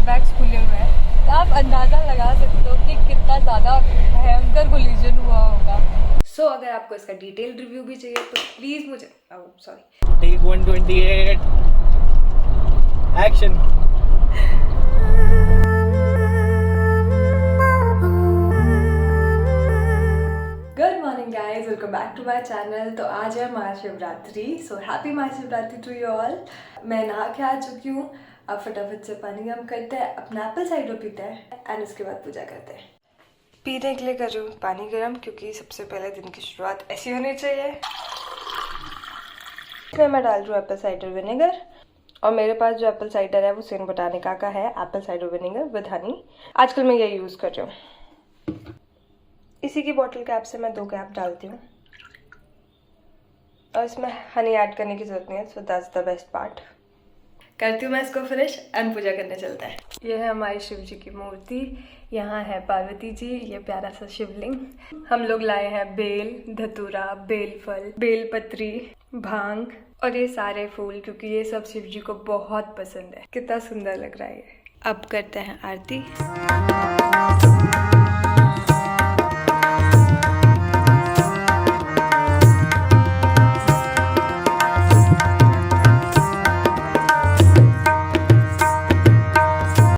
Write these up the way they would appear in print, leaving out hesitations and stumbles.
Airbags खुले हुए हैं, तो आप अंदाज़ा लगा सकते हो कि कितना ज़्यादा भयंकर कोलिजन हुआ होगा। सो अगर आपको इसका डिटेल रिव्यू भी चाहिए तो प्लीज़ मुझे sorry take 128 action. Good morning guys, welcome back to my channel. तो आज है Mahashivratri, so happy Mahashivratri to you all. मैं नहा के आ चुकी हूँ। अब फटाफट से पानी गर्म करते हैं, अपना एप्पल साइडर पीते हैं एंड उसके बाद पूजा करते हैं। पीने के लिए कर रही हूँ पानी गर्म, क्योंकि सबसे पहले दिन की शुरुआत ऐसी होनी चाहिए। इसमें मैं डाल रही हूँ एप्पल साइडर विनेगर, और मेरे पास जो एप्पल साइडर है वो सेंट बोटानिका का है, Apple cider vinegar with Honey. आजकल मैं यही यूज़ कर रही हूँ। इसी की बॉटल कैप से मैं 2 कैप डालती हूँ, और इसमें हनी ऐड करने की जरूरत नहीं है, so that's the best part. करती हूँ मैं इसको फिनिश एंड पूजा करने चलते हैं। ये है हमारी शिव जी की मूर्ति, यहाँ है पार्वती जी, ये प्यारा सा शिवलिंग। हम लोग लाए हैं बेल, धतूरा, बेलफल, बेलपत्री, भांग और ये सारे फूल, क्योंकि ये सब शिव जी को बहुत पसंद है। कितना सुंदर लग रहा है ये। अब करते हैं आरती।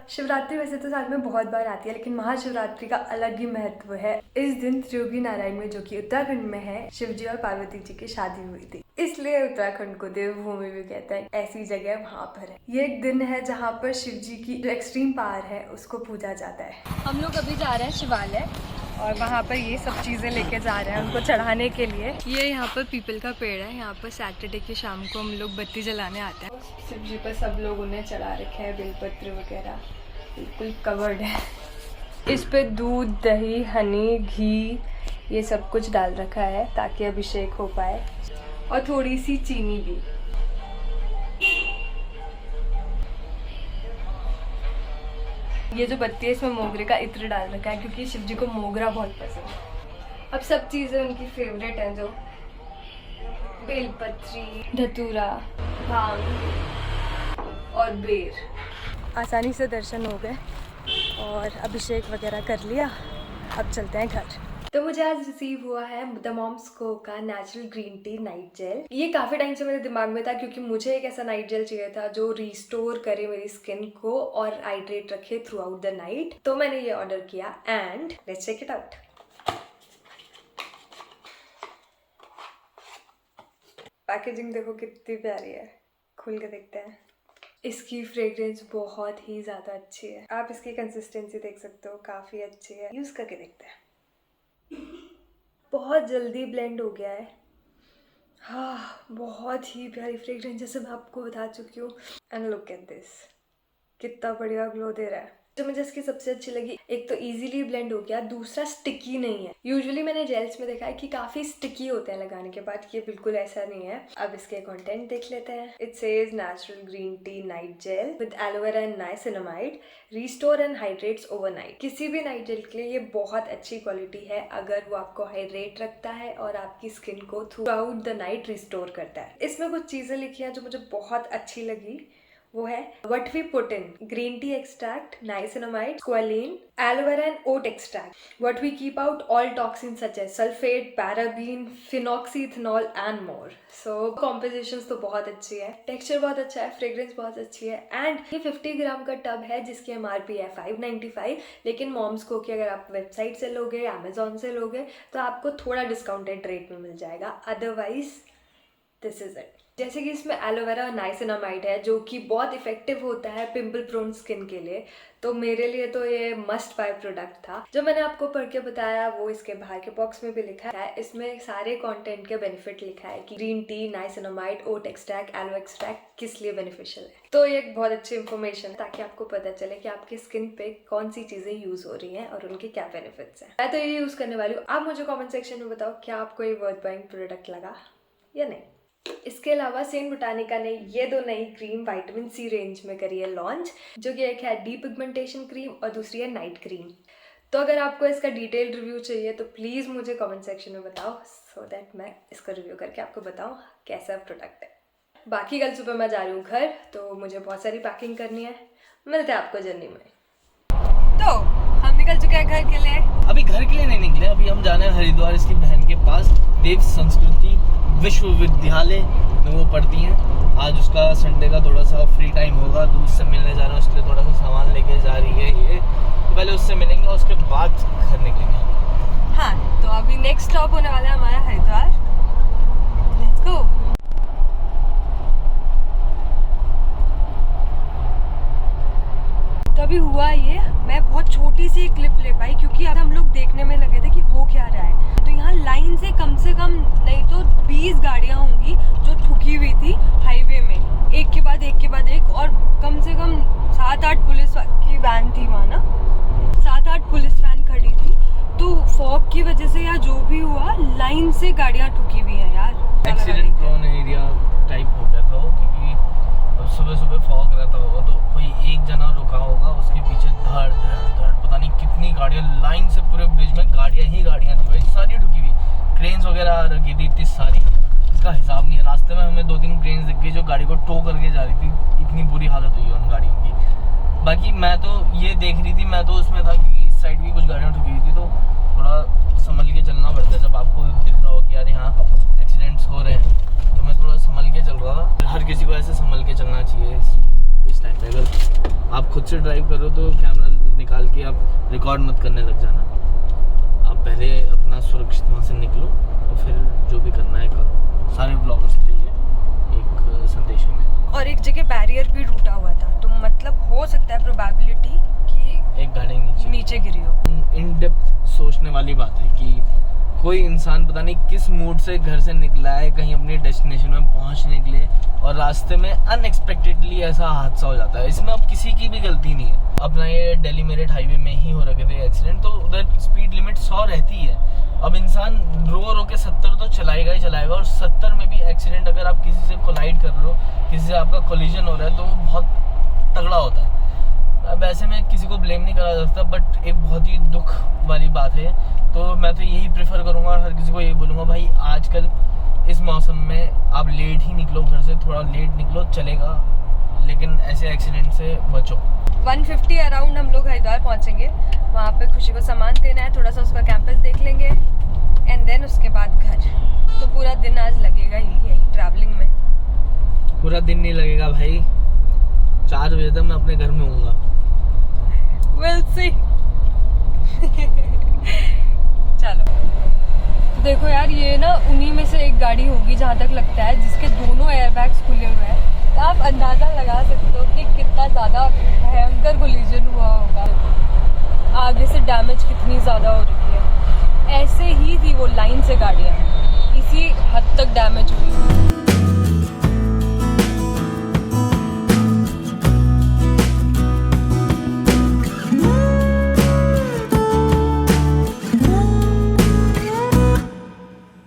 शिवरात्रि वैसे तो साल में बहुत बार आती है, लेकिन महाशिवरात्रि का अलग ही महत्व है। इस दिन त्रियोगी नारायण में, जो कि उत्तराखंड में है, शिव जी और पार्वती जी की शादी हुई थी, इसलिए उत्तराखंड को देवभूमि भी कहते हैं। ऐसी जगह वहाँ पर है। ये एक दिन है जहाँ पर शिव जी की जो एक्सट्रीम पावर है उसको पूजा जाता है। हम लोग अभी जा रहे हैं शिवालय, और वहाँ पर ये सब चीज़ें लेके जा रहे हैं उनको चढ़ाने के लिए। ये यहाँ पर पीपल का पेड़ है, यहाँ पर सैटरडे की शाम को हम लोग बत्ती जलाने आते हैं। शिव जी पर सब लोग उन्हें चढ़ा रखे हैं, बेलपत्र वगैरह बिल्कुल कवर्ड है। इस पे दूध, दही, हनी, घी ये सब कुछ डाल रखा है ताकि अभिषेक हो पाए, और थोड़ी सी चीनी भी। ये जो बत्ती है इसमें मोगरे का इत्र डाल रखा है, क्योंकि शिव जी को मोगरा बहुत पसंद है। अब सब चीज़ें उनकी फेवरेट हैं, जो बेलपत्री, धतूरा, भांग और बेर। आसानी से दर्शन हो गए और अभिषेक वगैरह कर लिया। अब चलते हैं घर। तो मुझे आज रिसीव हुआ है द मॉम्स को का natural green tea night gel. ये काफ़ी टाइम से मेरे दिमाग में था, क्योंकि मुझे एक ऐसा नाइट जेल चाहिए था जो रिस्टोर करे मेरी स्किन को और हाइड्रेट रखे थ्रू आउट द नाइट। तो मैंने ये ऑर्डर किया and let's check it out. Packaging देखो कितनी प्यारी है, खुल के देखते हैं। इसकी फ्रेग्रेंस बहुत ही ज़्यादा अच्छी है। आप इसकी कंसिस्टेंसी देख सकते हो, काफ़ी अच्छी है। यूज़ करके देखते हैं। बहुत जल्दी ब्लेंड हो गया है। हाँ, बहुत ही प्यारी फ्रेग्रेंस, जैसे मैं आपको बता चुकी हूँ। एंड लुक एट दिस, कितना बढ़िया ग्लो दे रहा है। जो मुझे इसकी सबसे अच्छी लगी, एक तो इजीली ब्लेंड हो गया, दूसरा स्टिकी नहीं है। यूजुअली मैंने जेल्स में देखा है कि काफ़ी स्टिकी होते हैं लगाने के बाद, ये बिल्कुल ऐसा नहीं है। अब इसके कंटेंट देख लेते हैं। It says natural green tea night gel with aloe vera and niacinamide, restore and hydrates overnight. किसी भी नाइट जेल के लिए ये बहुत अच्छी क्वालिटी है, अगर वो आपको हाइड्रेट रखता है और आपकी स्किन को through out the night restore करता है। इसमें कुछ चीज़ें लिखी हैं जो मुझे बहुत अच्छी लगी। वो है what we put in: green tea extract, niacinamide, squalene, aloe vera and oat extract. What we keep out all toxin such as sulphate, paraben, phenoxyethanol and more. So compositions तो बहुत अच्छी है, टेक्सचर बहुत अच्छा है, फ्रेग्रेंस बहुत अच्छी है। एंड ये 50 ग्राम का टब है जिसकी MRP है 595, लेकिन मॉम्स को कि अगर आप वेबसाइट से लोगे, अमेजोन से लोगे, तो आपको थोड़ा डिस्काउंटेड रेट में मिल जाएगा। Otherwise this is it. जैसे कि इसमें एलोवेरा और नाइसिनामाइड है, जो कि बहुत इफेक्टिव होता है पिंपल प्रोन स्किन के लिए, तो मेरे लिए तो ये मस्ट बाय प्रोडक्ट था। जो मैंने आपको पढ़ के बताया वो इसके बाहर के बॉक्स में भी लिखा है। इसमें सारे कंटेंट के बेनिफिट लिखा है कि ग्रीन टी, नाइसिनामाइड, ओट एक्सट्रैक्ट, एलो एक्सट्रैक्ट किस लिए बेनिफिशियल है। तो ये एक बहुत अच्छी इन्फॉर्मेशन है, ताकि आपको पता चले कि आपकी स्किन पे कौन सी चीजें यूज हो रही हैं और उनके क्या बेनिफिट्स हैं। मैं तो ये यूज करने वाली हूँ। आप मुझे कॉमेंट सेक्शन में बताओ क्या आपको ये वर्थ बाइंग प्रोडक्ट लगा या नहीं। इसके अलावा सेंट बोटानिका ने ये 2 नई क्रीम विटामिन सी रेंज में करी है लॉन्च, जो कि एक है डी पिगमेंटेशन क्रीम और दूसरी है नाइट क्रीम। तो अगर आपको इसका डिटेल रिव्यू चाहिए तो प्लीज़ मुझे कमेंट सेक्शन में बताओ, सो दैट मैं इसका रिव्यू करके आपको बताऊँ कैसा प्रोडक्ट है। बाकी कल सुबह मैं जा रही हूँ घर, तो मुझे बहुत सारी पैकिंग करनी है। मिलते हैं आपको जर्नी में। तो हम निकल चुके हैं घर के लिए। अभी घर के लिए नहीं निकले, अभी हम जाना है हरिद्वार, इसकी बहन के पास। देव संस्कृति विश्वविद्यालय में वो पढ़ती हैं। आज उसका संडे का थोड़ा सा फ्री टाइम होगा, तो उससे मिलने जा रहे हैं। उसके लिए थोड़ा सा सामान लेके जा रही है ये, तो पहले उससे मिलेंगे, उसके बाद घर निकलेंगे। हाँ, तो अभी नेक्स्ट स्टॉप होने वाला है हमारा हरिद्वार। Let's go. तो अभी हुआ ये, मैं बहुत छोटी सी क्लिप ले पाई क्योंकि अब हम लोग देखने में लगे थे कि हो क्या रहा है। तो यहाँ लाइन से कम नहीं तो 20 गाड़ियाँ होंगी जो ठुकी हुई थी हाईवे में, एक के बाद एक, और कम से कम 7-8 पुलिस की वैन थी वहाँ ना, 7-8 पुलिस वैन खड़ी थी। तो फॉग की वजह से या जो भी हुआ, लाइन से गाड़ियाँ ठुकी हुई हैं यार। एक्सीडेंट प्रोन एरिया टाइप हो गया था वो, क्योंकि सुबह फॉग रहता होगा, तो कोई एक जना रुका होगा, उसके पीछे धड़ पता नहीं कितनी गाड़ियाँ लाइन से पूरे ब्रिज में गाड़ियाँ थी भाई, सारी ठुकी हुई। क्रेन्स वगैरह आ रखी थी इतनी सारी, इसका हिसाब नहीं है। रास्ते में हमें 2-3 क्रेन्स दिख गई जो गाड़ी को टो करके जा रही थी, इतनी बुरी हालत हुई है उन गाड़ियों की। बाकी मैं तो ये देख रही थी, मैं तो उसमें था क्योंकि इस साइड भी कुछ गाड़ियाँ ठुकी हुई थी, तो थोड़ा संभल के चलना पड़ता है। जब आपको दिख रहा हो कि यार यहाँ एक्सीडेंट्स हो रहे हैं, तो मैं थोड़ा संभल के चल रहा था। हर किसी को ऐसे संभल के चलना चाहिए इस टाइम पे। अगर आप खुद से ड्राइव करो तो कैमरा निकाल के आप रिकॉर्ड मत करने लग जाना। आप पहले अपना सुरक्षित वहाँ से निकलो और फिर जो भी करना है करो। सारे ब्लॉगर्स के लिए एक संदेश है मेरा। और एक जगह बैरियर भी टूटा हुआ था, तो मतलब हो सकता है प्रोबेबिलिटी कि एक गाड़ी नीचे गिरी हो। इन डेप्थ सोचने वाली बात है कि कोई इंसान पता नहीं किस मूड से घर से निकला है कहीं अपनी डेस्टिनेशन में पहुंचने के लिए, और रास्ते में अनएक्सपेक्टेडली ऐसा हादसा हो जाता है। इसमें अब किसी की भी गलती नहीं है। अपना ये दिल्ली मेरठ हाईवे में ही हो रखे थे एक्सीडेंट, तो उधर स्पीड लिमिट 100 रहती है। अब इंसान रो के 70 तो चलाएगा ही चलाएगा, और 70 में भी एक्सीडेंट अगर आप किसी से कोलाइड कर रहे हो, किसी से आपका कोलिजन हो रहा है, तो वो बहुत तगड़ा होता है। अब ऐसे में किसी को ब्लेम नहीं करा जा सकता, बट एक बहुत ही दुख वाली बात है। तो मैं तो यही प्रेफर करूँगा और हर किसी को यही बोलूँगा, भाई आजकल इस मौसम में आप लेट ही निकलो घर से, थोड़ा लेट निकलो चलेगा, लेकिन ऐसे एक्सीडेंट से बचो। 150 अराउंड हम लोग हरिद्वार पहुँचेंगे। वहाँ पे खुशी को सामान देना है, थोड़ा सा उसका कैंपस देख लेंगे, एंड देन उसके बाद घर। तो पूरा दिन आज लगेगा ही यही ट्रैवलिंग में। पूरा दिन नहीं लगेगा भाई, 4 बजे तक मैं अपने घर में हूँगा। We'll see। चलो देखो यार, ये ना उन्हीं में से एक गाड़ी होगी जहाँ तक लगता है, जिसके दोनों एयरबैग्स खुले हुए हैं। तो आप अंदाजा लगा सकते हो कि कितना ज़्यादा भयंकर कोलिजन हुआ होगा, आगे से डैमेज कितनी ज़्यादा हो रही है। ऐसे ही थी वो लाइन से गाड़ियाँ, इसी हद तक डैमेज हुई।